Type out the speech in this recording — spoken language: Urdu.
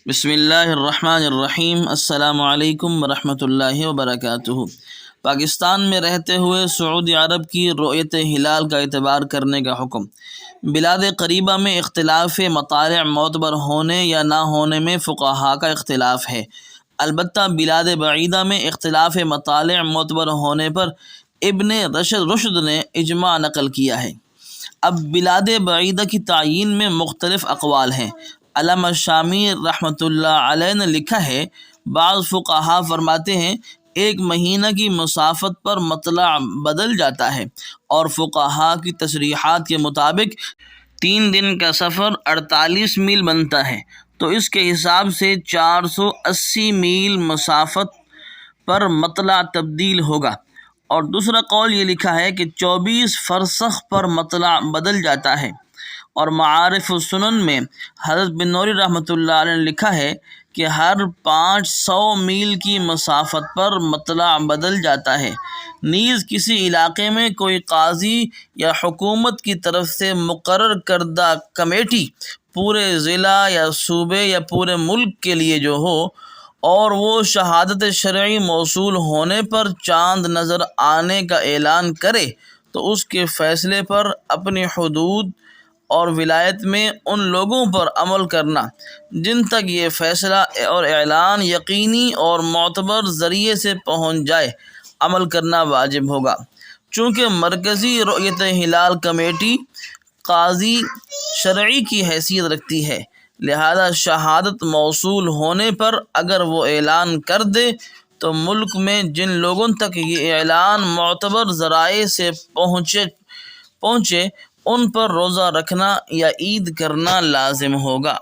بسم اللہ الرحمن الرحیم۔ السلام علیکم ورحمۃ اللہ وبرکاتہ۔ پاکستان میں رہتے ہوئے سعودی عرب کی رؤیت ہلال کا اعتبار کرنے کا حکم۔ بلاد قریبہ میں اختلاف مطالع معتبر ہونے یا نہ ہونے میں فقہاء کا اختلاف ہے، البتہ بلاد بعیدہ میں اختلاف مطالع معتبر ہونے پر ابن رشد نے اجماع نقل کیا ہے۔ اب بلاد بعیدہ کی تعیین میں مختلف اقوال ہیں۔ علامہ شامی رحمۃ اللہ علیہ نے لکھا ہے، بعض فقہاء فرماتے ہیں ایک مہینہ کی مسافت پر مطلع بدل جاتا ہے، اور فقہاء کی تصریحات کے مطابق 3 دن کا سفر 48 میل بنتا ہے، تو اس کے حساب سے 480 میل مسافت پر مطلع تبدیل ہوگا۔ اور دوسرا قول یہ لکھا ہے کہ 24 فرسخ پر مطلع بدل جاتا ہے۔ اور معارف السنن میں حضرت بن نوری رحمۃ اللہ علیہ نے لکھا ہے کہ ہر 500 میل کی مسافت پر مطلع بدل جاتا ہے۔ نیز کسی علاقے میں کوئی قاضی یا حکومت کی طرف سے مقرر کردہ کمیٹی پورے ضلع یا صوبے یا پورے ملک کے لیے جو ہو، اور وہ شہادت شرعی موصول ہونے پر چاند نظر آنے کا اعلان کرے، تو اس کے فیصلے پر اپنی حدود اور ولایت میں ان لوگوں پر عمل کرنا جن تک یہ فیصلہ اور اعلان یقینی اور معتبر ذریعے سے پہنچ جائے، عمل کرنا واجب ہوگا۔ چونکہ مرکزی رؤیت ہلال کمیٹی قاضی شرعی کی حیثیت رکھتی ہے، لہذا شہادت موصول ہونے پر اگر وہ اعلان کر دے تو ملک میں جن لوگوں تک یہ اعلان معتبر ذرائع سے پہنچے ان پر روزہ رکھنا یا عید کرنا لازم ہوگا۔